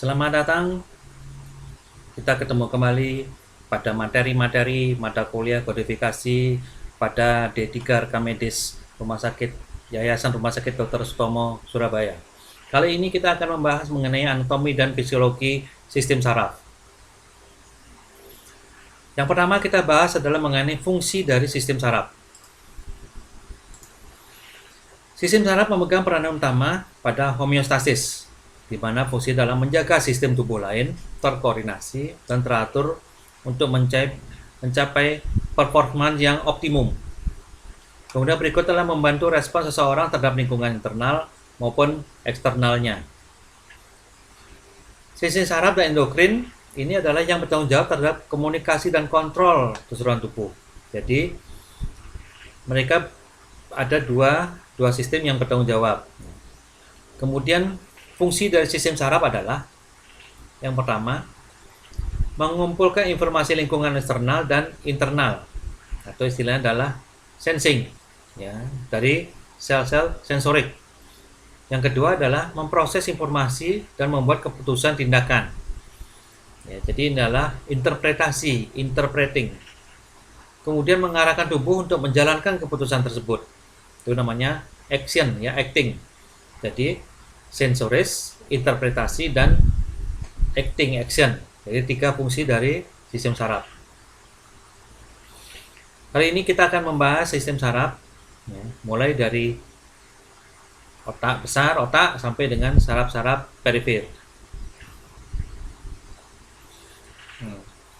Selamat datang, kita ketemu kembali pada materi-materi mata kuliah kodifikasi pada D3 Rekamedis Yayasan Rumah Sakit Dr. Sutomo, Surabaya. Kali ini kita akan membahas mengenai anatomi dan fisiologi sistem saraf. Yang pertama kita bahas adalah mengenai fungsi dari sistem saraf. Sistem saraf memegang peranan utama pada homeostasis, di mana fungsi dalam menjaga sistem tubuh lain terkoordinasi dan teratur untuk mencapai performance yang optimum. Kemudian berikut adalah membantu respon seseorang terhadap lingkungan internal maupun eksternalnya. Sistem saraf dan endokrin ini adalah yang bertanggung jawab terhadap komunikasi dan kontrol keseluruhan tubuh. Jadi mereka ada dua sistem yang bertanggung jawab. Kemudian fungsi dari sistem saraf adalah yang pertama, mengumpulkan informasi lingkungan eksternal dan internal, atau istilahnya adalah sensing, ya, dari sel-sel sensorik. Yang kedua adalah memproses informasi dan membuat keputusan tindakan. Ya, jadi ini adalah interpretasi, interpreting. Kemudian mengarahkan tubuh untuk menjalankan keputusan tersebut. Itu namanya action, ya, acting. Jadi sensoris, interpretasi, dan acting, action. Jadi 3 fungsi dari sistem saraf. Kali ini kita akan membahas sistem saraf, ya, mulai dari otak besar, otak, sampai dengan saraf-saraf perifer.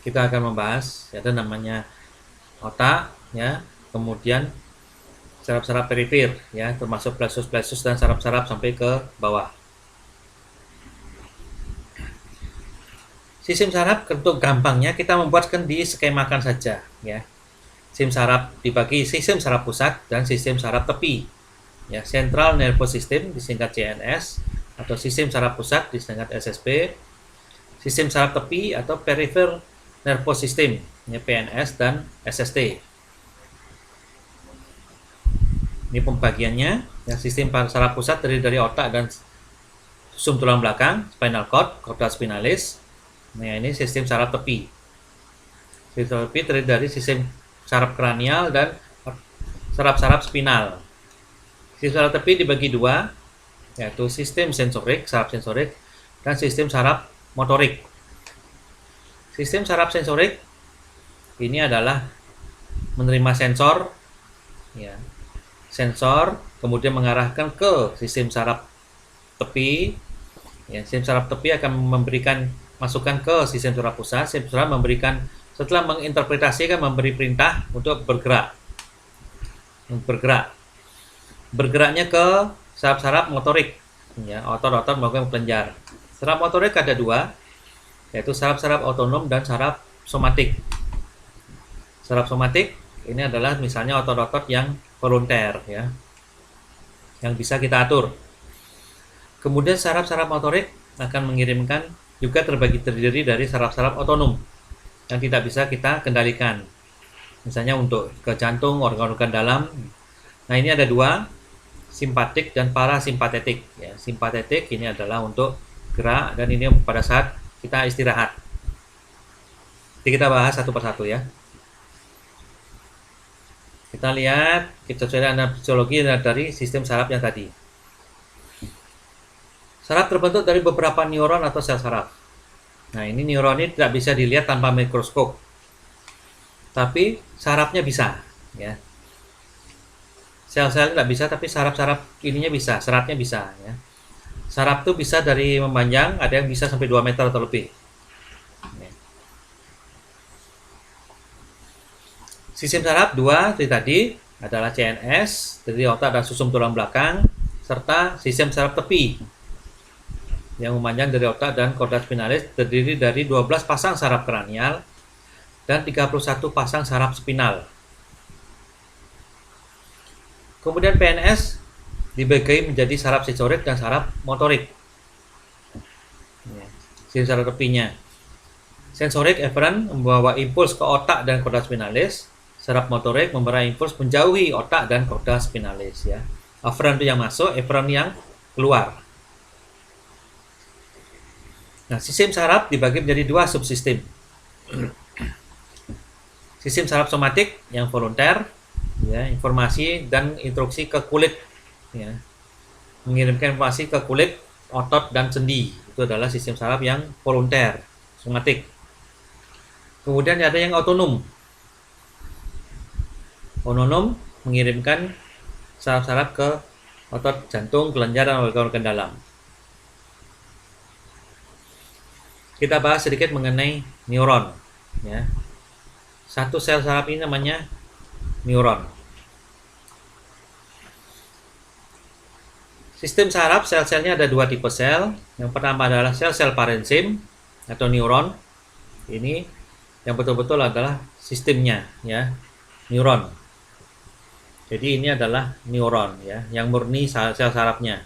Kita akan membahas, ada namanya otak, ya, kemudian saraf-saraf perifer, ya, termasuk plexus dan saraf-saraf sampai ke bawah. Sistem saraf untuk gampangnya kita membuatkan di skemakan saja, ya. Sistem saraf dibagi sistem saraf pusat dan sistem saraf tepi, ya. Central Nervous System disingkat CNS, atau sistem saraf pusat disingkat SSP. Sistem saraf tepi atau Peripheral Nervous System, ya, PNS dan SST. Ini pembagiannya, ya. Sistem saraf pusat terdiri dari otak dan susum tulang belakang, spinal cord, chorda spinalis. Nah, ini sistem saraf tepi. Sistem saraf tepi terdiri dari sistem saraf kranial dan saraf-saraf spinal. Sistem saraf tepi dibagi dua, yaitu sistem sensorik, saraf sensorik, dan sistem saraf motorik. Sistem saraf sensorik ini adalah menerima sensor, ya, sensor kemudian mengarahkan ke sistem saraf tepi, ya. Sistem saraf tepi akan memberikan masukan ke sistem saraf pusat. Sistem saraf setelah menginterpretasikan, memberi perintah untuk bergeraknya ke saraf-saraf motorik, ya, otot-otot melakukan kelenjar. Saraf motorik ada dua, yaitu saraf-saraf otonom dan saraf somatik. Saraf somatik ini adalah misalnya otot-otot yang volunter, ya, yang bisa kita atur. Kemudian saraf-saraf motorik akan mengirimkan, juga terdiri dari saraf-saraf otonom yang tidak bisa kita kendalikan, misalnya untuk ke jantung, organ-organ dalam. Nah, ini ada dua, simpatik dan parasimpatetik, ya. Simpatetik ini adalah untuk gerak, dan ini pada saat kita istirahat. Jadi kita bahas satu persatu, ya. Kita lihat, kita cari fisiologi dari sistem saraf yang tadi. Saraf terbentuk dari beberapa neuron atau sel saraf. Nah, ini neuron ini tidak bisa dilihat tanpa mikroskop, tapi sarafnya bisa, ya. Sel-sel tidak bisa, tapi saraf-saraf ininya bisa, seratnya bisa, ya. Saraf itu bisa dari memanjang, ada yang bisa sampai 2 meter atau lebih. Sistem saraf dua tadi adalah CNS, terdiri otak dan susum tulang belakang, serta sistem saraf tepi yang memanjang dari otak dan chorda spinalis, terdiri dari 12 pasang saraf kranial dan 31 pasang saraf spinal. Kemudian PNS dibagi menjadi saraf sensorik dan saraf motorik. Sistem saraf tepinya. Sensorik efferent membawa impuls ke otak dan chorda spinalis. Saraf motorik memberi impuls menjauhi otak dan chorda spinalis, ya. Afferent itu yang masuk, efferent yang keluar. Nah, sistem saraf dibagi menjadi dua subsistem. Sistem saraf somatik yang volunter, ya, informasi dan instruksi ke kulit, ya, mengirimkan informasi ke kulit, otot dan sendi. Itu adalah sistem saraf yang volunter, somatik. Kemudian ada yang otonom. Otonom mengirimkan saraf-saraf ke otot jantung, kelenjar dan organ-organ dalam. Kita bahas sedikit mengenai neuron, ya. Satu sel saraf ini namanya neuron. Sistem saraf, sel-selnya ada dua tipe sel. Yang pertama adalah sel-sel parenkim atau neuron. Ini yang betul-betul adalah sistemnya, ya, neuron. Jadi ini adalah neuron, ya, yang murni sel sarafnya.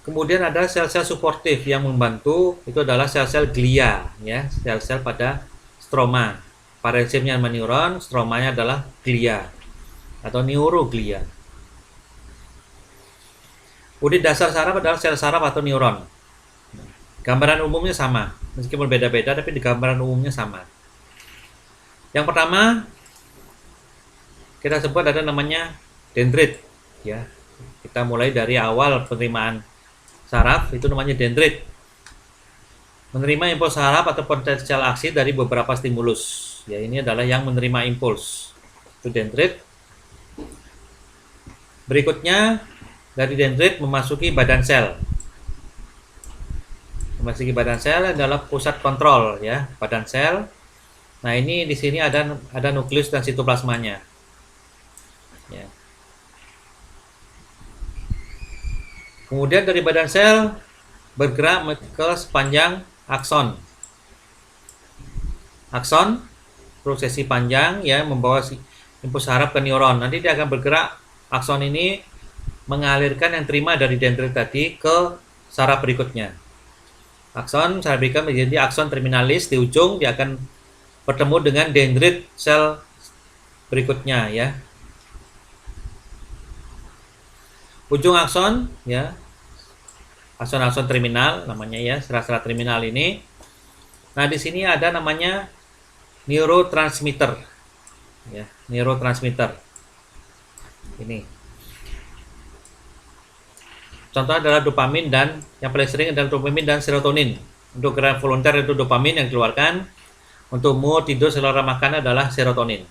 Kemudian ada sel-sel suportif yang membantu, itu adalah sel-sel glia, ya, sel-sel pada stroma. Parenkimnya nama neuron, stromanya adalah glia atau neuroglia. Unit dasar saraf adalah sel saraf atau neuron. Gambaran umumnya sama, meskipun beda-beda, tapi di gambaran umumnya sama. Yang pertama kita sebut ada namanya dendrit, ya. Kita mulai dari awal penerimaan saraf, itu namanya dendrit. Menerima impuls saraf atau potensial aksi dari beberapa stimulus. Ya, ini adalah yang menerima impuls. Itu dendrit. Berikutnya dari dendrit memasuki badan sel. Memasuki badan sel adalah pusat kontrol, ya, badan sel. Nah, ini di sini ada nukleus dan sitoplasmanya. Ya. Kemudian dari badan sel bergerak ke sepanjang akson. Akson prosesi panjang, ya, membawa impuls saraf ke neuron. Nanti dia akan bergerak, akson ini mengalirkan yang terima dari dendrit tadi ke saraf berikutnya. Akson saraf berikutnya menjadi akson terminalis, di ujung dia akan bertemu dengan dendrit sel berikutnya, ya. Ujung akson, ya, akson-akson terminal namanya, ya, serat-serat terminal ini. Nah, di sini ada namanya neurotransmitter, ya, neurotransmitter. Ini contohnya adalah dopamin, dan yang paling sering adalah dopamin dan serotonin. Untuk gerak volunter itu dopamin yang dikeluarkan, untuk mood, tidur, selera makan adalah serotonin.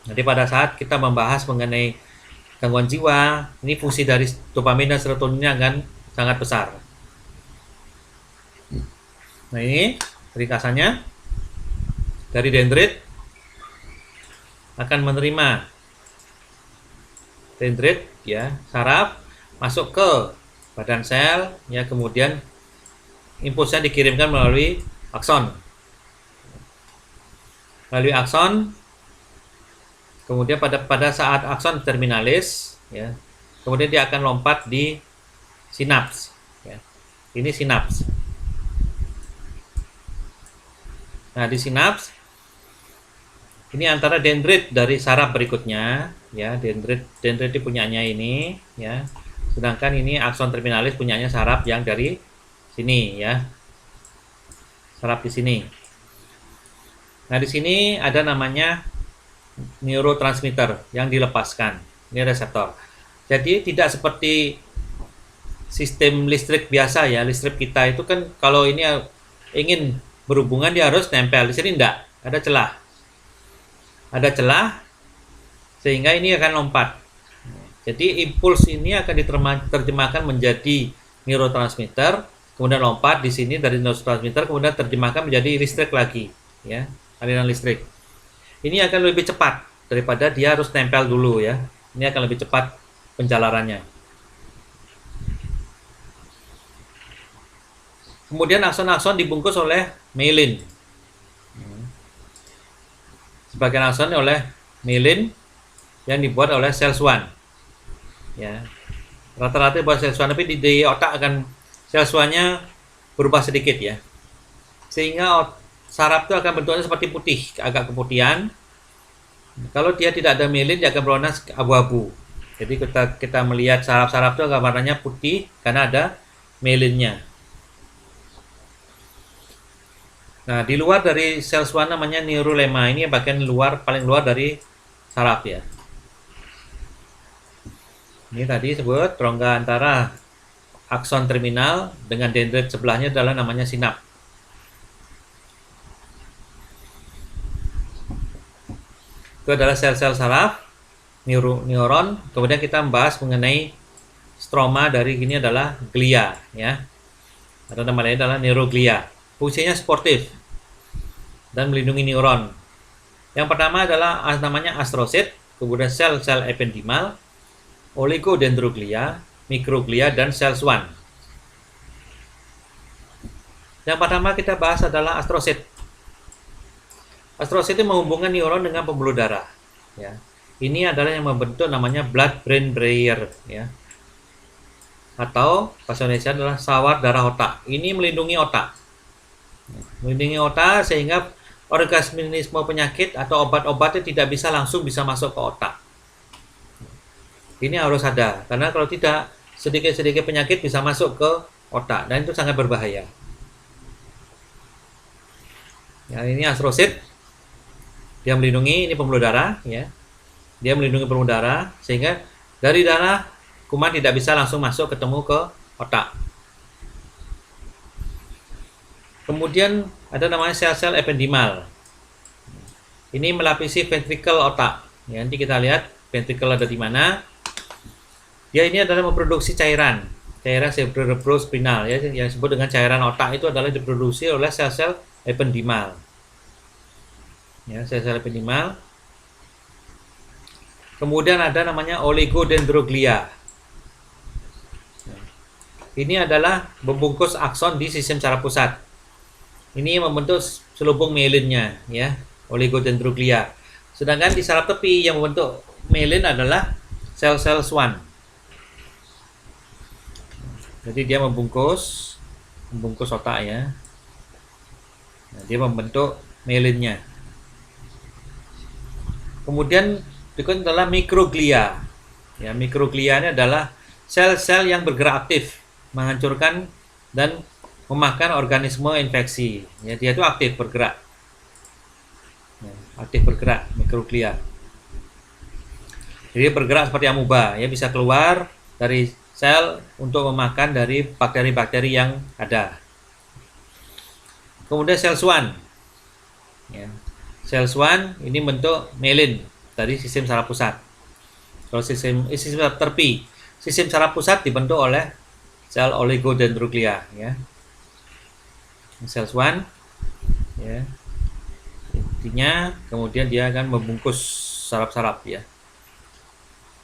Jadi pada saat kita membahas mengenai gangguan jiwa, ini fungsi dari dopamin dan serotoninnya akan sangat besar. Nah, ini ringkasannya. Dari dendrit akan menerima dendrit, ya, saraf masuk ke badan sel, ya, kemudian impulsnya dikirimkan melalui akson. Melalui akson, kemudian pada saat akson terminalis, ya, kemudian dia akan lompat di sinaps, ya. Ini sinaps. Nah, di sinaps ini antara dendrit dari saraf berikutnya, ya, dendrit itu punyanya ini, ya. Sedangkan ini akson terminalis punyanya saraf yang dari sini, ya. Saraf di sini. Nah, di sini ada namanya neurotransmitter yang dilepaskan. Ini reseptor. Jadi tidak seperti sistem listrik biasa, ya. Listrik kita itu kan kalau ini ingin berhubungan dia harus nempel. Di sini enggak, ada celah. Ada celah sehingga ini akan lompat. Jadi impuls ini akan diterjemahkan menjadi neurotransmitter, kemudian lompat di sini dari neurotransmitter, kemudian terjemahkan menjadi listrik lagi, ya, aliran listrik. Ini akan lebih cepat daripada dia harus nempel dulu, ya. Ini akan lebih cepat penjalarannya. Kemudian akson-akson dibungkus oleh myelin. Sebagian akson oleh myelin yang dibuat oleh sel Schwann, ya. Rata-rata buat sel Schwann, tapi di otak akan sel Schwann-nya berubah sedikit, ya, sehingga saraf itu akan bentuknya seperti putih, agak keputihan. Kalau dia tidak ada myelin, dia akan berwarna abu-abu. Jadi kita melihat saraf-saraf itu warnanya putih karena ada myelinnya. Nah, di luar dari sel swan namanya neurulema. Ini bagian luar, paling luar dari saraf ya. Ini tadi sebut rongga antara akson terminal dengan dendrit sebelahnya adalah namanya sinap. Itu adalah sel-sel saraf, neuron. Kemudian kita membahas mengenai stroma dari ini adalah glia ya. Atau nama lain adalah neuroglia. Fungsinya sportif dan melindungi neuron. Yang pertama adalah namanya astrosit, kemudian sel-sel ependimal, oligodendroglia, mikroglia, dan sel swan. Yang pertama kita bahas adalah astrosit. Astrosit itu menghubungkan neuron dengan pembuluh darah. Ya. Ini adalah yang membentuk namanya blood-brain barrier. Ya. Atau bahasa Indonesia adalah sawar darah otak. Ini melindungi otak. Melindungi otak sehingga organisme penyakit atau obat-obatnya tidak bisa langsung bisa masuk ke otak. Ini harus ada, karena kalau tidak, sedikit-sedikit penyakit bisa masuk ke otak, dan itu sangat berbahaya. Ya, ini astrosit, dia melindungi, ini pembuluh darah, ya. Dia melindungi pembuluh darah, sehingga dari darah kuman tidak bisa langsung masuk ketemu ke otak. Kemudian ada namanya sel-sel ependimal. Ini melapisi ventrikel otak. Ya, nanti kita lihat ventrikel ada di mana. Dia ini adalah memproduksi cairan cerebrospinal ya, yang disebut dengan cairan otak itu adalah diproduksi oleh sel-sel ependimal. Ya, sel-sel ependimal. Kemudian ada namanya oligodendroglia. Ini adalah membungkus akson di sistem saraf pusat. Ini membentuk selubung mielinnya, ya, oligodendroglia. Sedangkan di saraf tepi yang membentuk mielin adalah sel-sel swan. Jadi dia membungkus otak ya. Nah, dia membentuk mielinnya. Kemudian berikut adalah mikroglia. Ya, mikroglia ini adalah sel-sel yang bergerak aktif, menghancurkan dan memakan organisme infeksi. Ya, dia itu aktif bergerak. Ya, aktif bergerak mikroglia. Jadi bergerak seperti amuba, ya, bisa keluar dari sel untuk memakan dari bakteri-bakteri yang ada. Kemudian sel swan. Ya. Sel swan ini bentuk mielin dari sistem saraf pusat. Kalau sistem saraf tepi, sistem saraf pusat dibentuk oleh sel oligodendroglia, ya. Sel swan, ya. Intinya kemudian dia akan membungkus saraf-saraf, ya.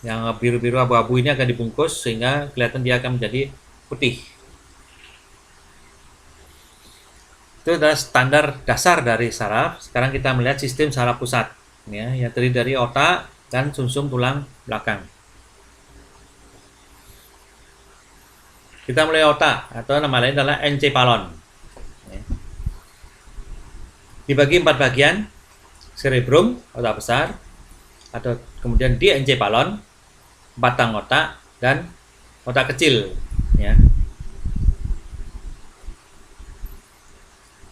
Yang biru-biru abu-abu ini akan dibungkus sehingga kelihatan dia akan menjadi putih. Itu adalah standar dasar dari saraf. Sekarang kita melihat sistem saraf pusat, ya, yang terdiri dari otak dan sumsum tulang belakang. Kita mulai otak, atau nama lain adalah encephalon. Ya. Dibagi 4 bagian: cerebrum, otak besar, atau kemudian diencephalon, batang otak, dan otak kecil. Ya.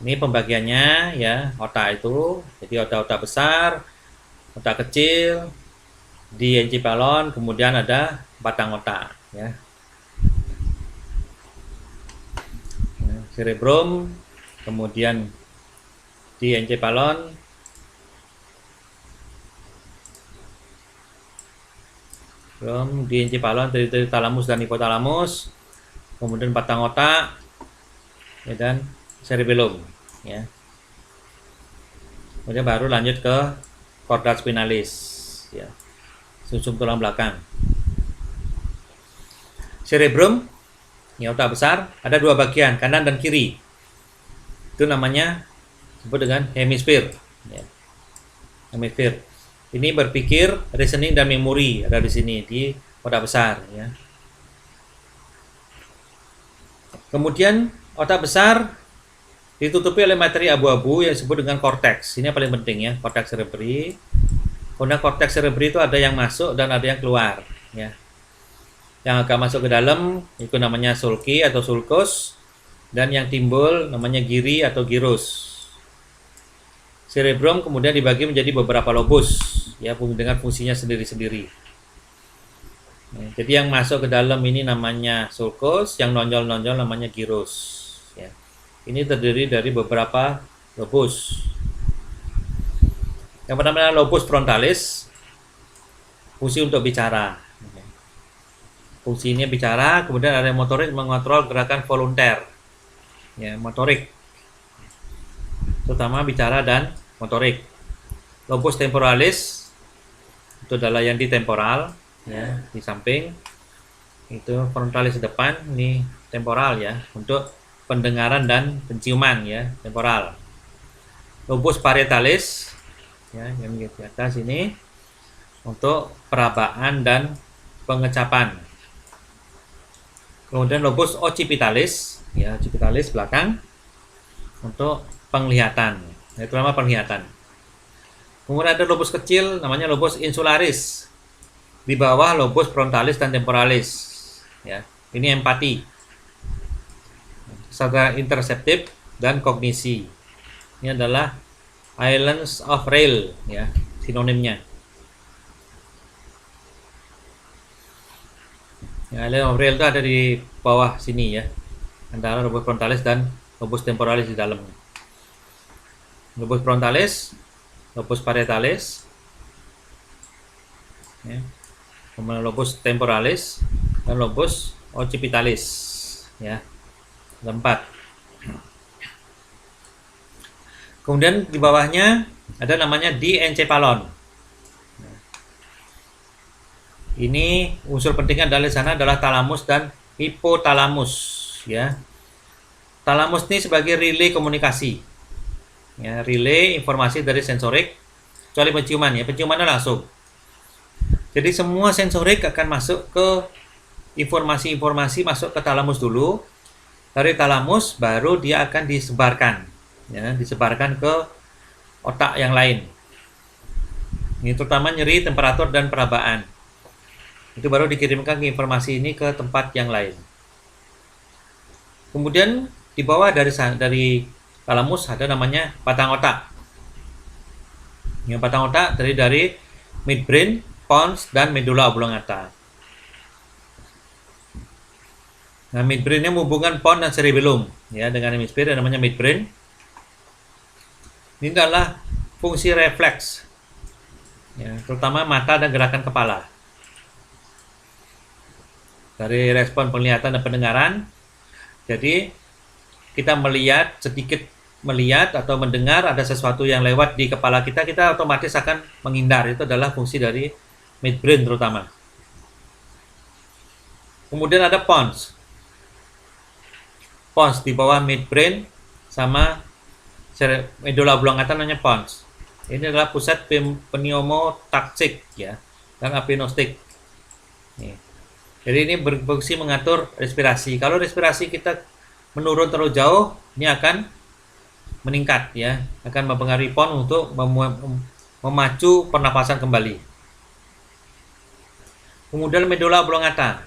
Ini pembagiannya, ya, otak itu, jadi otak-otak besar, otak kecil, diencephalon, kemudian ada batang otak, ya. Cerebrum, kemudian diencephalon, dari talamus dan hipotalamus, kemudian batang otak, ya, dan cerebellum, ya. Kemudian baru lanjut ke chorda spinalis, ya, sumsum tulang belakang. Cerebrum, ya, otak besar, ada 2 bagian, kanan dan kiri. Itu namanya disebut dengan hemisfer, ya. Hemisfer. Ini berpikir, reasoning, dan memori ada di sini di otak besar, ya. Kemudian otak besar ditutupi oleh materi abu-abu yang disebut dengan korteks. Ini yang paling penting, ya, korteks cerebri. Kemudian korteks cerebri itu ada yang masuk dan ada yang keluar, ya. Yang agak masuk ke dalam itu namanya sulci atau sulcus, dan yang timbul namanya giri atau gyrus. Cerebrum kemudian dibagi menjadi beberapa lobus, ya, dengan fungsinya sendiri-sendiri. Ya, jadi yang masuk ke dalam ini namanya sulcus, yang nonjol-nonjol namanya gyrus. Ya. Ini terdiri dari beberapa lobus. Yang pertama lobus frontalis, fungsi untuk bicara. Fungsinya bicara, kemudian ada motorik mengontrol gerakan volunter. Ya, motorik. Terutama bicara dan motorik. Lobus temporalis itu adalah yang di temporal, ya, di samping. Itu frontalis di depan, ini temporal, ya, untuk pendengaran dan penciuman, ya, temporal. Lobus parietalis, ya, yang di atas ini untuk perabaan dan pengecapan. Kemudian lobus occipitalis, ya, occipitalis belakang untuk penglihatan, ya, terutama penglihatan. Kemudian ada lobus kecil namanya lobus insularis di bawah lobus frontalis dan temporalis, ya. Ini empati, serta interseptif dan kognisi. Ini adalah islands of rail, ya, sinonimnya. Ya, island of rail itu ada di bawah sini, ya, antara lobus frontalis dan lobus temporalis di dalam. Lobus frontalis, lobus parietalis, ya, kemudian lobus temporalis dan lobus occipitalis, ya, ada 4. Kemudian di bawahnya ada namanya diencephalon. Ini unsur pentingnya dari sana adalah talamus dan hipotalamus, ya. Talamus ini sebagai relay komunikasi, ya, relay informasi dari sensorik, kecuali penciuman, ya, penciumannya langsung. Jadi semua sensorik akan masuk ke informasi-informasi masuk ke talamus dulu. Dari talamus baru dia akan disebarkan, ya, disebarkan ke otak yang lain. Ini terutama nyeri, temperatur dan perabaan. Itu baru dikirimkan ke informasi ini ke tempat yang lain. Kemudian di bawah dari talamus ada namanya batang otak. Yang batang otak terdiri dari midbrain, pons, dan medulla oblongata. Nah, midbrainnya menghubungkan pons dan cerebellum, ya, dengan hemisfer namanya midbrain. Ini adalah fungsi refleks, ya, terutama mata dan gerakan kepala. Dari respon penglihatan dan pendengaran, jadi kita sedikit melihat atau mendengar ada sesuatu yang lewat di kepala kita, kita otomatis akan menghindar. Itu adalah fungsi dari midbrain terutama. Kemudian ada pons. Pons di bawah midbrain sama medulla oblongata namanya pons. Ini adalah pusat pneumotaksik, ya, dan apinostik. Jadi ini berfungsi mengatur respirasi. Kalau respirasi kita menurun terlalu jauh, ini akan meningkat, ya, akan mempengaruhi pons untuk memacu pernapasan kembali. Kemudian medulla oblongata.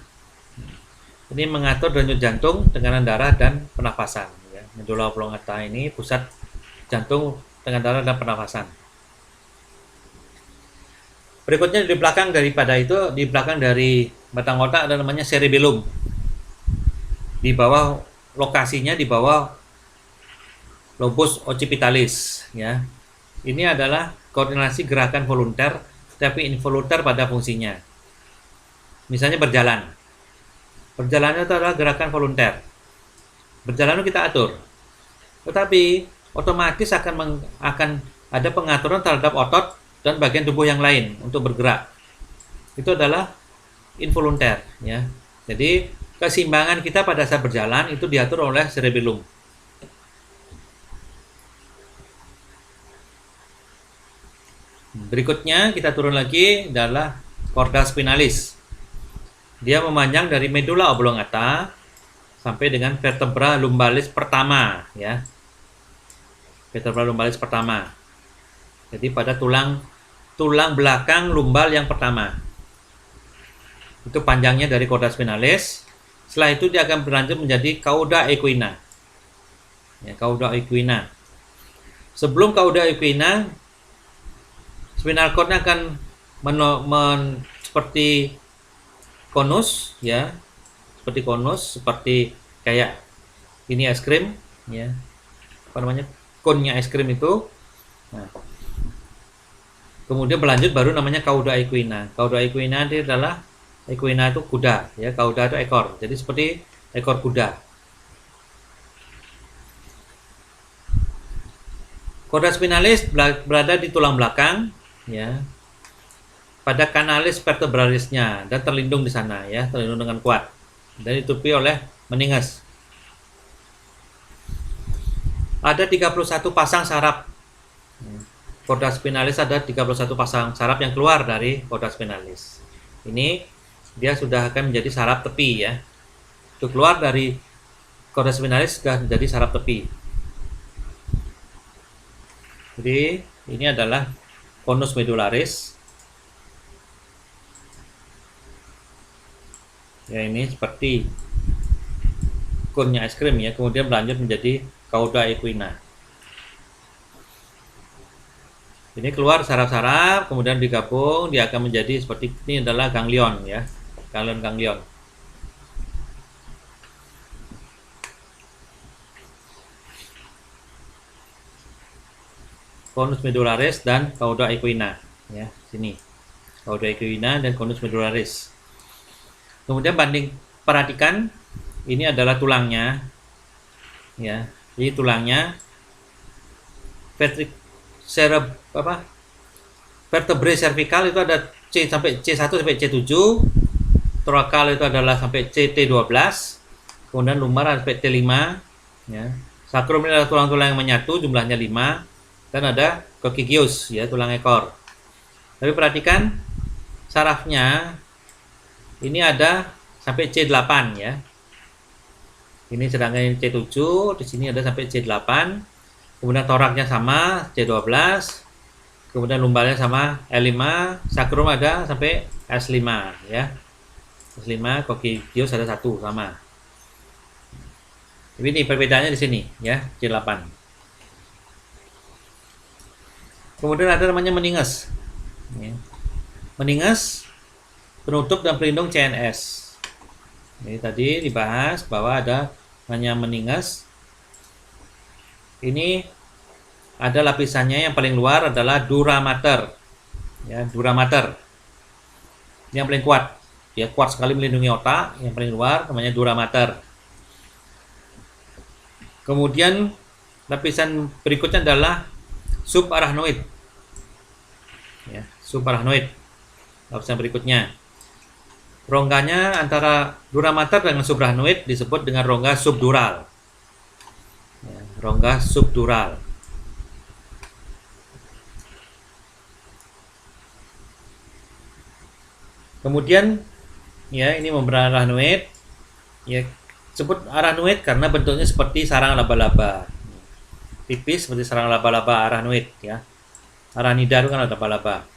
Ini mengatur denyut jantung, tekanan darah dan pernapasan, ya. Medulla oblongata ini pusat jantung, tekanan darah dan pernapasan. Berikutnya di belakang daripada itu, di belakang dari batang otak ada namanya cerebellum. Di bawah lokasinya di bawah lobus occipitalis, ya. Ini adalah koordinasi gerakan volunter tapi involunter pada fungsinya. Misalnya berjalan. Berjalan itu adalah gerakan volunter. Berjalan itu kita atur. Tetapi otomatis akan ada pengaturan terhadap otot dan bagian tubuh yang lain untuk bergerak. Itu adalah involunter, ya. Jadi keseimbangan kita pada saat berjalan itu diatur oleh cerebellum. Berikutnya kita turun lagi adalah chorda spinalis. Dia memanjang dari medulla oblongata sampai dengan vertebra lumbalis pertama, ya. Vertebra lumbalis pertama. Jadi pada tulang belakang lumbal yang pertama. Itu panjangnya dari chorda spinalis. Setelah itu dia akan berlanjut menjadi cauda equina. Ya, cauda equina. Sebelum cauda equina, spinal cord-nya akan seperti konus, ya, seperti kayak ini es krim, ya, apa namanya, konnya es krim itu. Nah, kemudian berlanjut baru namanya cauda equina. Cauda equina itu adalah, equina itu kuda, ya, cauda itu ekor, jadi seperti ekor kuda. Cauda spinalis berada di tulang belakang, ya, pada kanalis vertebralisnya, dan terlindung di sana, ya, terlindung dengan kuat dan ditutupi oleh meninges. Ada 31 pasang saraf. Cauda spinalis ada 31 pasang saraf yang keluar dari cauda spinalis. Ini dia sudah akan menjadi saraf tepi, ya. Itu keluar dari cauda spinalis sudah menjadi saraf tepi. Jadi ini adalah conus medullaris. Ya, ini seperti konnya es krim, ya, kemudian berlanjut menjadi cauda equina. Ini keluar saraf-saraf, kemudian digabung, dia akan menjadi seperti ini, adalah ganglion, ya, ganglion. Conus medullaris dan cauda equina, ya, sini cauda equina dan conus medullaris. Kemudian perhatikan, ini adalah tulangnya, ya, jadi tulangnya vertebrae cervical itu ada C sampai C1 sampai C7, thoracal itu adalah sampai CT12, kemudian lumbar sampai T5, ya. Sacrum ini adalah tulang-tulang yang menyatu, jumlahnya 5, dan ada coccygeus, ya, tulang ekor. Tapi perhatikan sarafnya ini ada sampai C8, ya. Ini sedangkan ini C7, di sini ada sampai C8. Kemudian toraknya sama C12, kemudian lumbalnya sama L5, sacrum ada sampai S5, ya. S5, coccygeus ada 1 sama. Jadi ini perbedaannya di sini, ya, C8. Kemudian ada namanya meninges, ya. Meninges penutup dan pelindung CNS. Ini tadi dibahas bahwa ada namanya meninges. Ini ada lapisannya, yang paling luar adalah dura mater, ya, dura mater. Ini yang paling kuat, ya, kuat sekali melindungi otak. Yang paling luar namanya dura mater. Kemudian lapisan berikutnya adalah subarachnoid, ya, subarachnoid. Lapisan berikutnya, rongganya antara dura mater dengan subarachnoid disebut dengan rongga subdural, ya, rongga subdural. Kemudian, ya, ini membran arachnoid, ya, disebut arachnoid karena bentuknya seperti sarang laba-laba, tipis seperti sarang laba-laba arachnoid, ya. Arachnida itu kan ada laba-laba.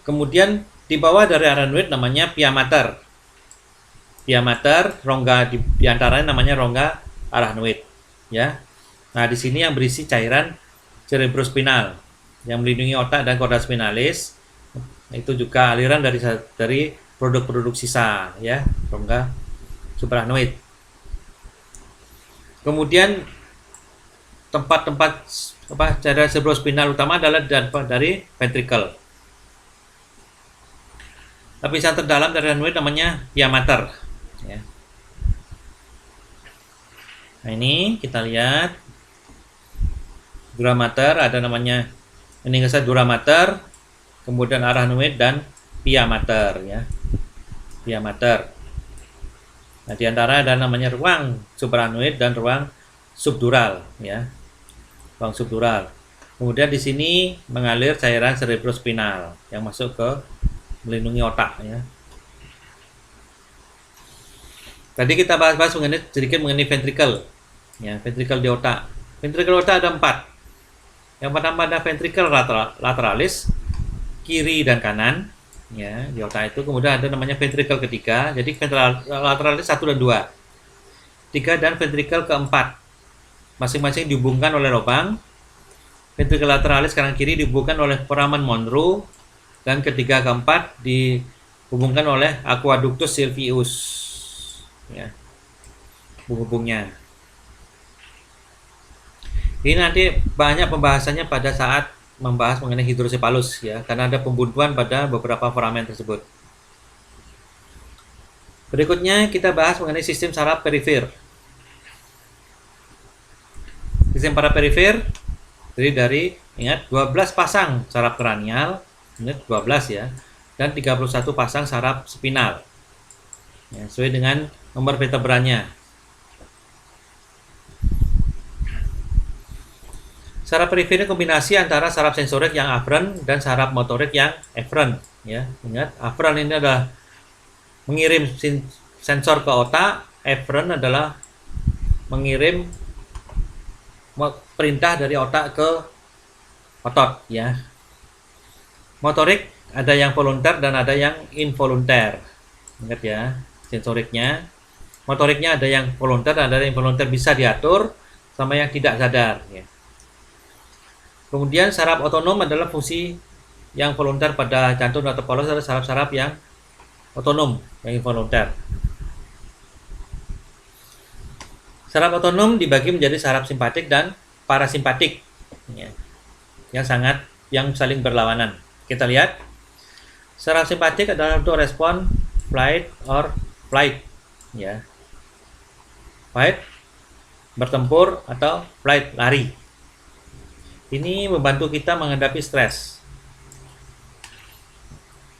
Kemudian di bawah dari arachnoid namanya pia mater. Pia mater, rongga di antaranya namanya rongga arachnoid, ya. Nah, di sini yang berisi cairan cerebrospinal yang melindungi otak dan cauda spinalis. Itu juga aliran dari produk-produk sisa, ya, rongga subarachnoid. Kemudian tempat-tempat cairan cerebrospinal utama adalah dari ventricle. Lapisan terdalam dari arachnoid namanya pia mater, ya. Nah, ini kita lihat dura mater, ada namanya meningesnya dura mater, kemudian arachnoid dan pia mater, ya, pia mater. Nah, di antara ada namanya ruang subarachnoid dan ruang subdural, ya, ruang subdural. Kemudian di sini mengalir cairan cerebrospinal yang masuk ke melindungi otak, ya. Tadi kita bahas sedikit mengenai ventricle, ya, ventricle di otak. Ventricle otak ada 4. Yang pertama ada ventricle lateralis, kiri dan kanan, ya, di otak itu. Kemudian ada namanya ventricle ketiga, jadi ventricle lateralis 1 dan 2, 3 dan ventricle keempat masing-masing dihubungkan oleh lubang. Ventricle lateralis kanan kiri dihubungkan oleh foramen Monro, dan ketiga keempat dihubungkan oleh aqueductus sylvius, ya, penghubungnya. Ini nanti banyak pembahasannya pada saat membahas mengenai hidrosepalus, ya, karena ada pembuntuan pada beberapa foramen tersebut. Berikutnya kita bahas mengenai sistem saraf perifer. Sistem saraf perifer terdiri dari, ingat, 12 pasang saraf kranial, ingat 12 ya, dan 31 pasang saraf spinal, ya, sesuai dengan nomor vertebranya. Saraf perifer kombinasi antara saraf sensorik yang afferent dan saraf motorik yang efferent, ya. Ingat, afferent ini adalah mengirim sensor ke otak, efferent adalah mengirim perintah dari otak ke otot, ya. Motorik ada yang volunter dan ada yang involunter. Ingat ya, sensoriknya. Motoriknya ada yang volunter dan ada yang involunter, bisa diatur sama yang tidak sadar, ya. Kemudian saraf otonom adalah fungsi yang volunter pada jantung atau polos, adalah saraf-saraf yang otonom, yang involunter. Saraf otonom dibagi menjadi saraf simpatik dan parasimpatik, ya, yang saling berlawanan. Kita lihat, saraf simpatik adalah untuk respon flight or flight, ya, fight bertempur atau flight lari. Ini membantu kita menghadapi stres.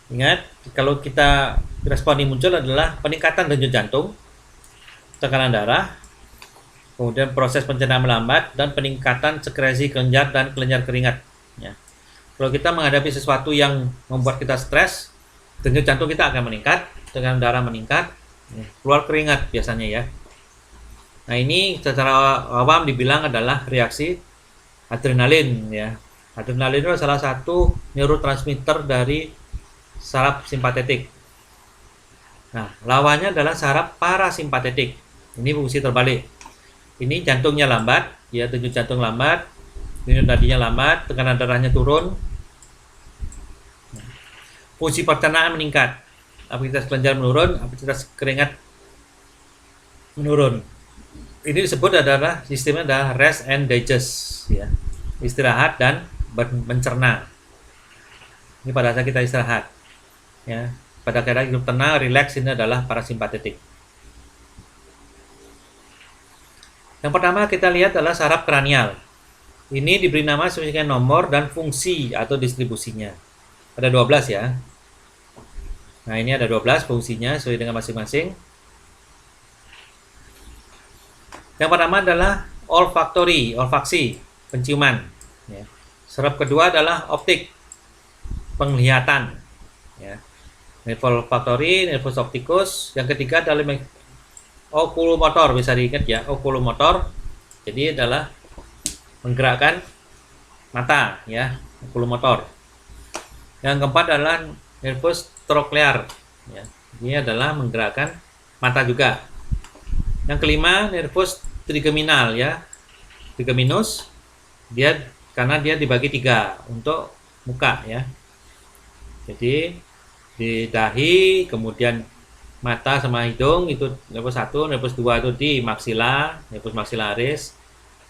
Ingat, kalau kita respon yang muncul adalah peningkatan denyut jantung, tekanan darah, kemudian proses pencernaan melambat, dan peningkatan sekresi kelenjar dan kelenjar keringat, ya. Kalau kita menghadapi sesuatu yang membuat kita stres, denyut jantung kita akan meningkat, tekanan darah meningkat, keluar keringat biasanya, ya. Nah, ini secara awam dibilang adalah reaksi adrenalin, ya. Adrenalin itu salah satu neurotransmitter dari saraf simpatetik. Nah, lawannya adalah saraf parasimpatetik. Ini fungsi terbalik. Ini jantungnya lambat, ya, denyut jantung lambat, denyut nadinya lambat, tekanan darahnya turun, fungsi pencernaan meningkat, aktivitas kelenjar menurun, aktivitas keringat menurun. Ini disebut adalah sistemnya adalah rest and digest, ya, istirahat dan mencerna. Ini pada saat kita istirahat, ya, pada keadaan hidup tenang, rileks, ini adalah parasimpatetik. Yang pertama kita lihat adalah saraf kranial. Ini diberi nama sesuai dengan nomor dan fungsi atau distribusinya. Ada 12, ya. Nah, ini ada 12 fungsinya sesuai dengan masing-masing. Yang pertama adalah olfaksi, penciuman, ya. Saraf kedua adalah optik, penglihatan, ya. Nervus olfaktori, nervus opticus. Yang ketiga adalah okulomotor, bisa diingat ya, okulomotor. Jadi adalah menggerakkan mata, ya, okulomotor. Yang keempat adalah nervus troklear, ya. Ini adalah menggerakkan mata juga. Yang kelima nervus trigeminal, ya, trigeminus. Karena dia dibagi 3 untuk muka, ya. Jadi di dahi, kemudian mata sama hidung itu nervus 1, nervus 2 itu di maksila, nervus maxillaris.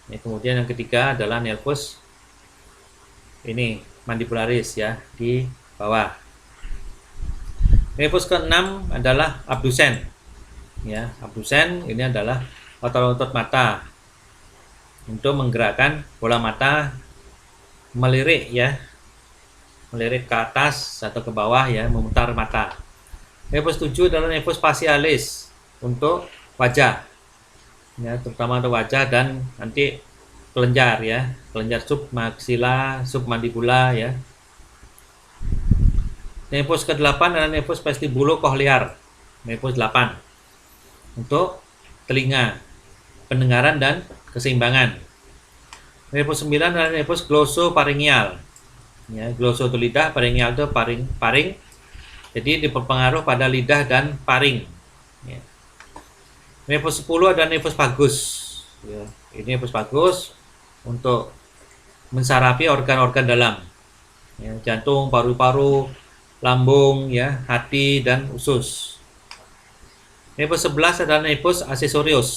Ya, kemudian yang ketiga adalah nervus ini mandibularis, ya, di bawah. Nervus ke-6 adalah abdusen, ya. Abdusen ini adalah otot-otot mata untuk menggerakkan bola mata melirik, ya, melirik ke atas atau ke bawah, ya, memutar mata. Nervus 7 adalah nervus facialis untuk wajah, ya, terutama untuk wajah dan nanti kelenjar, ya, kelenjar submaxilla, submandibula, ya. Nervus ke-8 adalah nervus vestibulocochlear, nervus 8 untuk telinga, pendengaran dan keseimbangan. Nervus 9 adalah nervus glosopharyngeal, ya, gloso itu lidah, pharyngeal itu paring. Jadi berpengaruh pada lidah dan paring, ya. Nervus 10 adalah nervus vagus, Ya, ini bagus untuk mensarapi organ-organ dalam, ya, jantung, paru-paru, lambung, ya, hati dan usus. Nepos 11 adalah nepos aksesorius.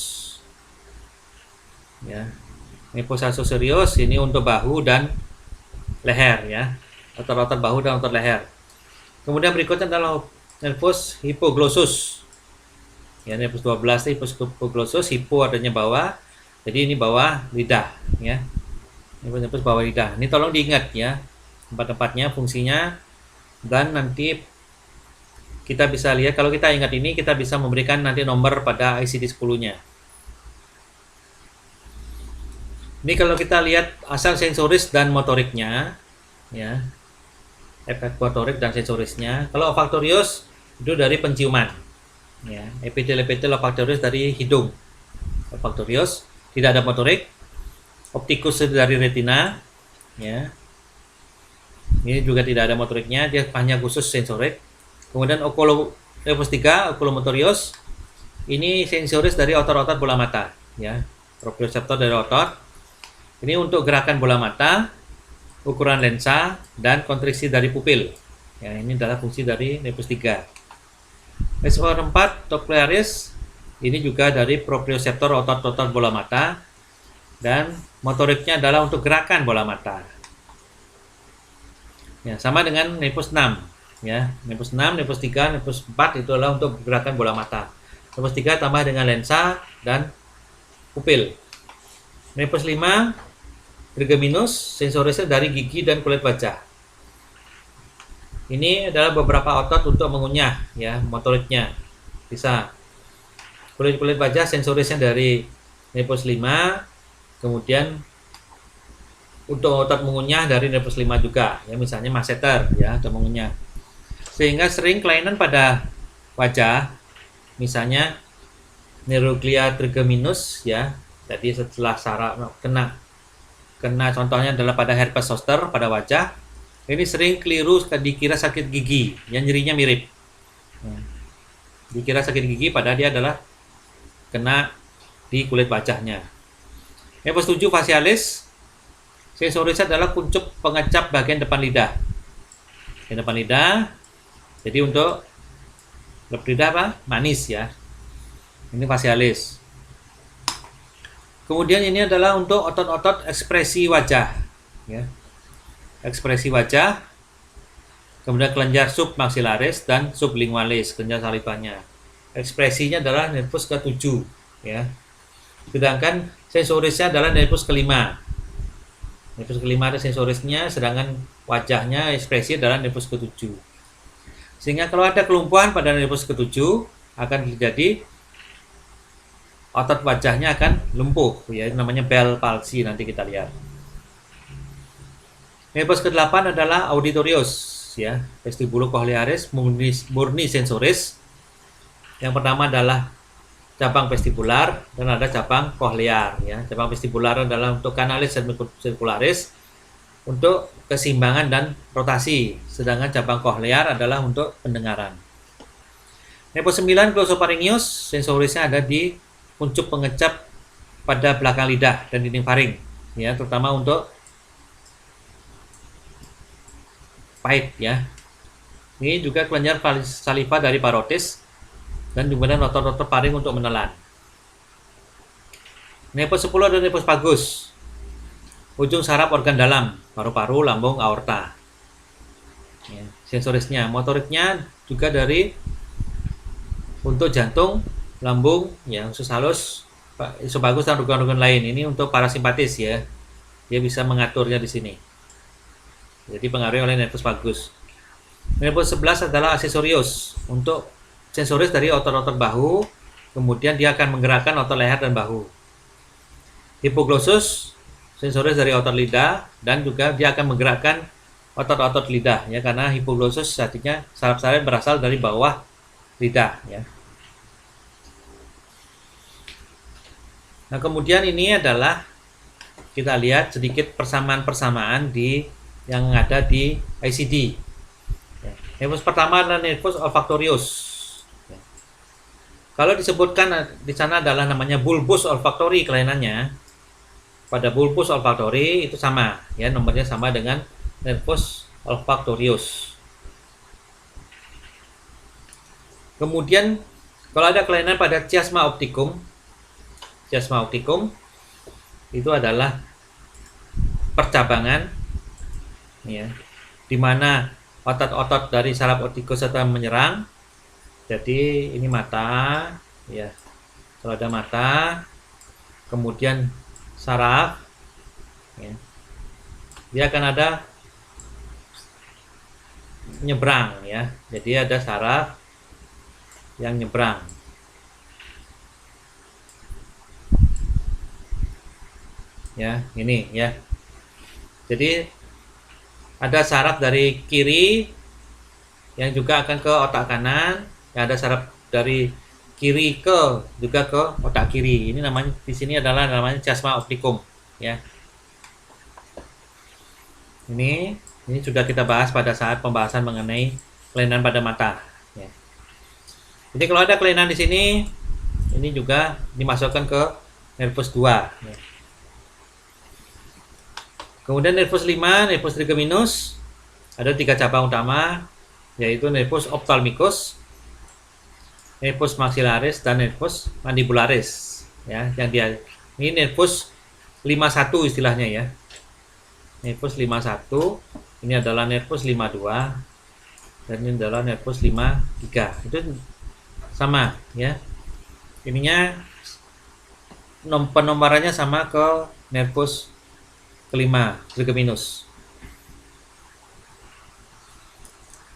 Ya, nepos aksesorius ini untuk bahu dan leher, ya, otot-otot bahu dan otot leher. Kemudian berikutnya adalah nepos hipoglossus. Ya, nepos 12 nepos hipoglossus, hipo adanya bawah. Jadi ini bawah lidah, ya. Nepos bawah lidah. Ini tolong diingat, ya, tempat-tempatnya, fungsinya, dan nanti kita bisa lihat, kalau kita ingat ini, kita bisa memberikan nanti nomor pada ICD 10-nya. Ini kalau kita lihat asal sensoris dan motoriknya, ya, efek motorik dan sensorisnya. Kalau olfaktorius itu dari penciuman, ya, epitel olfaktorius dari hidung. Olfaktorius tidak ada motorik. Optikus dari retina, ya, ini juga tidak ada motoriknya, dia hanya khusus sensorik. Kemudian nepos 3 okulomotorius, ini sensoris dari otot-otot bola mata, ya, proprioseptor dari otot. Ini untuk gerakan bola mata, ukuran lensa, dan kontriksi dari pupil. Ya, ini adalah fungsi dari nepos 3. Nepos 4 trochlearis, ini juga dari proprioseptor otot-otot bola mata, dan motoriknya adalah untuk gerakan bola mata. Ya, sama dengan nepos 6, ya. Nepos 6, nepos 3, nepos 4 itu adalah untuk gerakan bola mata. Nepos 3 tambah dengan lensa dan pupil. Nepos 5 trigeminus, sensorisnya dari gigi dan kulit wajah. Ini adalah beberapa otot untuk mengunyah, ya, motoriknya. Bisa. Kulit wajah sensorisnya dari nepos 5, kemudian untuk otot mengunyah dari nepos 5 juga, ya, misalnya masseter, ya, untuk mengunyah. Sehingga sering kelainan pada wajah, misalnya neuroglia trigeminus, ya. Jadi setelah saraf kena contohnya adalah pada herpes zoster pada wajah, ini sering keliru dikira sakit gigi, yang nyerinya mirip. Dikira sakit gigi padahal dia adalah kena di kulit wajahnya. Nepos 7 facialis, sensorisnya adalah kuncup pengecap bagian depan lidah. Bagian depan lidah, jadi untuk lidah apa? Manis, ya. Ini facialis. Kemudian ini adalah untuk otot-otot ekspresi wajah, ya. Ekspresi wajah, kemudian kelenjar submaxillaris dan sublingualis, kelenjar salivanya. Ekspresinya adalah nervus ke-7, ya. Sedangkan sensorisnya adalah nervus ke-5. Nervus ke-5 ada sensorisnya, sedangkan wajahnya ekspresi adalah nervus ke-7. Sehingga kalau ada kelumpuhan pada nervus ke-7 akan terjadi otot wajahnya akan lumpuh, ya, namanya Bell palsy, nanti kita lihat. Nervus ke-8 adalah auditorius, ya, vestibulocochlearis murni sensoris. Yang pertama adalah cabang vestibular dan ada cabang cochlear, ya. Cabang vestibular adalah untuk kanalis dan circularis untuk keseimbangan dan rotasi, sedangkan cabang cochlear adalah untuk pendengaran. Nepos 9 glossopharyngeus, sensorisnya ada di kuncup pengecap pada belakang lidah dan dinding faring, ya, terutama untuk pahit, ya. Ini juga kelenjar saliva dari parotis dan kemudian otot-otot faring untuk menelan. Nepos 10 dan nepos vagus, ujung saraf organ dalam, paru-paru, lambung, aorta. Ya, sensorisnya, motoriknya juga dari untuk jantung, lambung, ya, usus halus, isofagus dan organ-organ lain. Ini untuk parasimpatis, ya. Dia bisa mengaturnya di sini. Jadi pengaruhi oleh nervus vagus. Nervus 11 adalah aksesorius, untuk sensoris dari otot-otot bahu, kemudian dia akan menggerakkan otot leher dan bahu. Hipoglossus, sensoris dari otot lidah, dan juga dia akan menggerakkan otot-otot lidah, ya, karena hipoglossus artinya saraf-saraf berasal dari bawah lidah, ya. Nah, kemudian ini adalah kita lihat sedikit persamaan-persamaan yang ada di ICD. Ya. Nervus pertama adalah nervus olfaktorius. Ya. Kalau disebutkan di sana adalah namanya bulbus olfactory kelainannya. Pada bulbus olfactory itu sama ya, nomornya sama dengan nervus olfactorius. Kemudian kalau ada kelainan pada chiasma opticum itu adalah percabangan ya, di mana otot-otot dari saraf optikus serta menyerang. Jadi ini mata ya, kalau ada mata, kemudian saraf ya, dia akan ada nyebrang ya, jadi ada saraf yang nyebrang ya, ini ya. Jadi ada saraf dari kiri yang juga akan ke otak kanan, ya, ada saraf dari kiri juga ke otak kiri. Ini namanya di sini adalah namanya chiasma opticum ya. Ini sudah kita bahas pada saat pembahasan mengenai kelainan pada mata ya. Jadi kalau ada kelainan di sini, ini juga dimasukkan ke nervus 2 ya. Kemudian nervus 5, nervus trigeminus, ada 3 cabang utama, yaitu nervus ophthalmicus, nervus maxillaris, dan nervus mandibularis ya. Yang dia ini nervus 51 istilahnya ya. Nervus 51, ini adalah nervus 52, dan ini adalah nervus 53. Itu sama ya. Ininya penomorannya sama ke nervus kelima, trigeminus.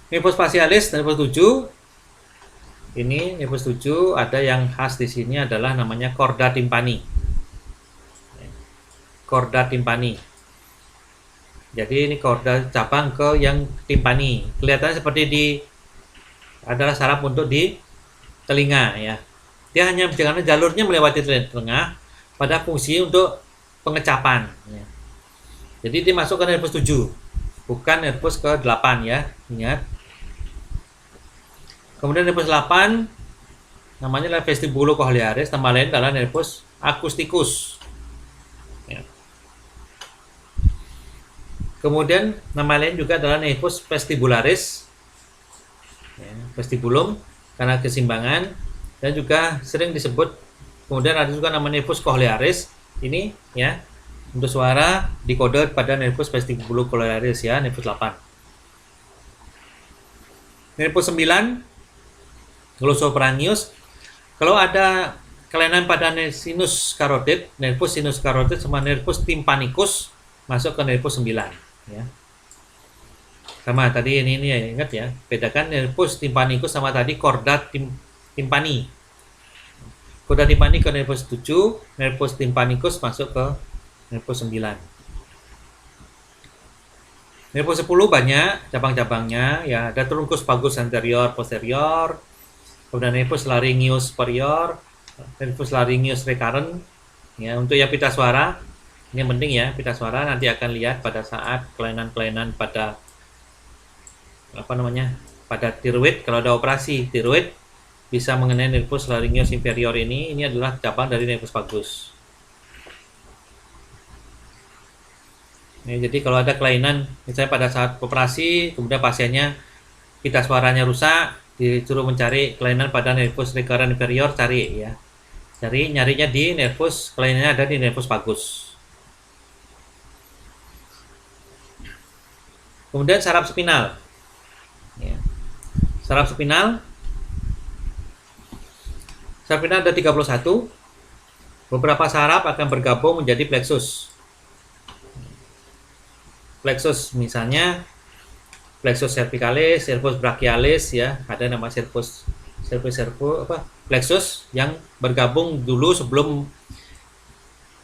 Nervus facialis, nervus 7. Ini nervus 7 ada yang khas di sini adalah namanya chorda tympani. Chorda tympani. Jadi ini chorda cabang ke yang timpani. Kelihatannya seperti adalah saraf untuk di telinga ya. Dia hanya karena jalurnya melewati telinga pada fungsi untuk pengecapan ya. Jadi dia masuk ke nervus 7, bukan nervus ke-8 ya, ingat. Kemudian nervus 8 namanya adalah vestibulocochlearis, nama lain adalah nervus acousticus ya. Kemudian nama lain juga adalah nervus vestibularis ya, vestibulum karena keseimbangan, dan juga sering disebut. Kemudian ada juga nama nervus cochlearis, ini ya, untuk suara dikode pada nervus vestibulocochlearis ya, nervus 8. Nervus 9 glossopharyngeus. Kalau ada kelainan pada sinus karotid, nervus sinus karotid sama nervus tympanicus masuk ke nervus 9 ya. Sama tadi ini ya, ingat ya, bedakan nervus tympanicus sama tadi chorda tympani. Chorda tympani ke nervus 7, nervus tympanicus masuk ke nervus 9. Nervus 10 banyak cabang-cabangnya ya, ada trunkus vagus anterior posterior, kemudian nervus laryngeus superior, nervus laryngeus recurrent ya. Untuk yang pita suara, ini penting ya, pita suara nanti akan lihat pada saat kelainan-kelainan pada pada tiroid. Kalau ada operasi tiroid bisa mengenai nervus laryngeus inferior ini adalah cabang dari nervus vagus. Ya, jadi kalau ada kelainan misalnya pada saat operasi, kemudian pasiennya pita suaranya rusak, disuruh mencari kelainan pada nervus recurrent inferior, cari ya. Nyarinya di nervus, kelainannya ada di nervus vagus. Kemudian saraf spinal. Ya. Saraf spinal ada 31. Beberapa saraf akan bergabung menjadi plexus. Plexus misalnya plexus cervicalis, servus brachialis ya, ada nama plexus yang bergabung dulu sebelum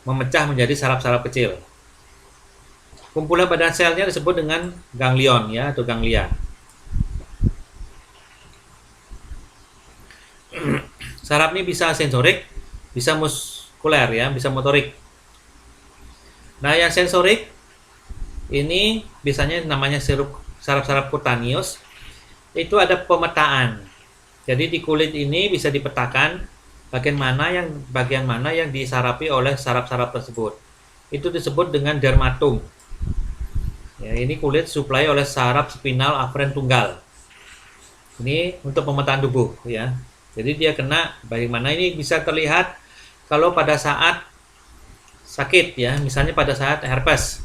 memecah menjadi saraf-saraf kecil. Kumpulan badan selnya disebut dengan ganglion ya, atau ganglia. Saraf ini bisa sensorik, bisa muskuler ya, bisa motorik. Nah, yang sensorik ini biasanya namanya saraf-saraf kutaneus. Itu ada pemetaan. Jadi di kulit ini bisa dipetakan bagian mana yang disarapi oleh saraf-saraf tersebut. Itu disebut dengan dermatom. Ya, ini kulit suplai oleh saraf spinal aferen tunggal. Ini untuk pemetaan tubuh ya. Jadi dia kena bagaimana ini bisa terlihat kalau pada saat sakit ya, misalnya pada saat herpes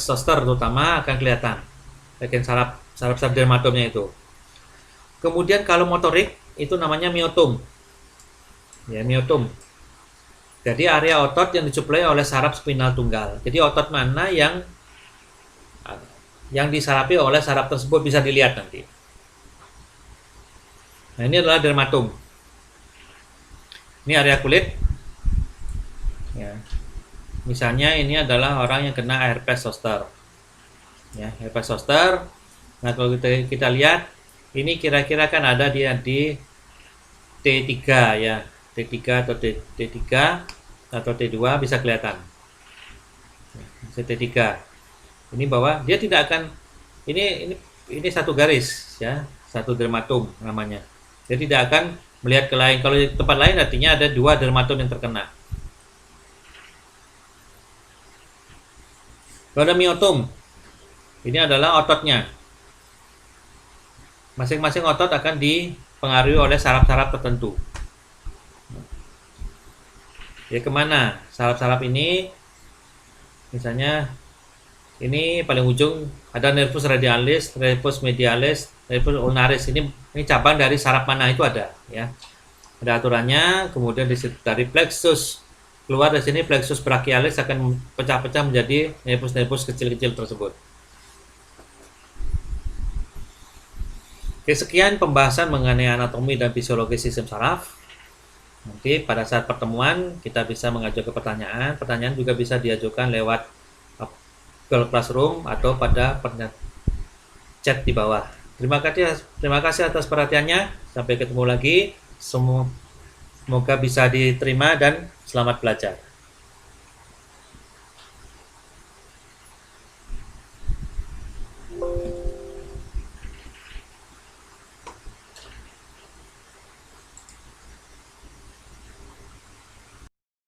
zoster terutama akan kelihatan bagian saraf dermatomnya itu. Kemudian kalau motorik itu namanya miotom. Ya, miotom. Jadi area otot yang disuplai oleh saraf spinal tunggal. Jadi otot mana yang disarapi oleh saraf tersebut bisa dilihat nanti. Nah, ini adalah dermatom. Ini area kulit. Ya. Misalnya ini adalah orang yang kena herpes zoster. Ya, herpes zoster. Nah, kalau kita lihat ini kira-kira kan ada di T3 ya. T3 atau T3 atau T2 bisa kelihatan. T3. Ini bahwa dia tidak akan ini satu garis ya, satu dermatom namanya. Dia tidak akan melihat ke lain. Kalau di tempat lain artinya ada dua dermatom yang terkena. Kalau ada miotom, ini adalah ototnya. Masing-masing otot akan dipengaruhi oleh saraf-saraf tertentu. Ya kemana saraf-sarap ini? Misalnya ini paling ujung ada nervus radialis, nervus medialis, nervus ulnaris. Ini cabang dari saraf mana itu ada ya. Ada aturannya. Kemudian dari plexus keluar dari sini plexus brachialis akan pecah-pecah menjadi nervus-nervus kecil-kecil tersebut. Oke, sekian pembahasan mengenai anatomi dan fisiologi sistem saraf. Nanti pada saat pertemuan kita bisa mengajukan pertanyaan. Pertanyaan juga bisa diajukan lewat Google Classroom atau pada chat di bawah. Terima kasih atas perhatiannya. Sampai ketemu lagi. Semoga bisa diterima dan selamat belajar.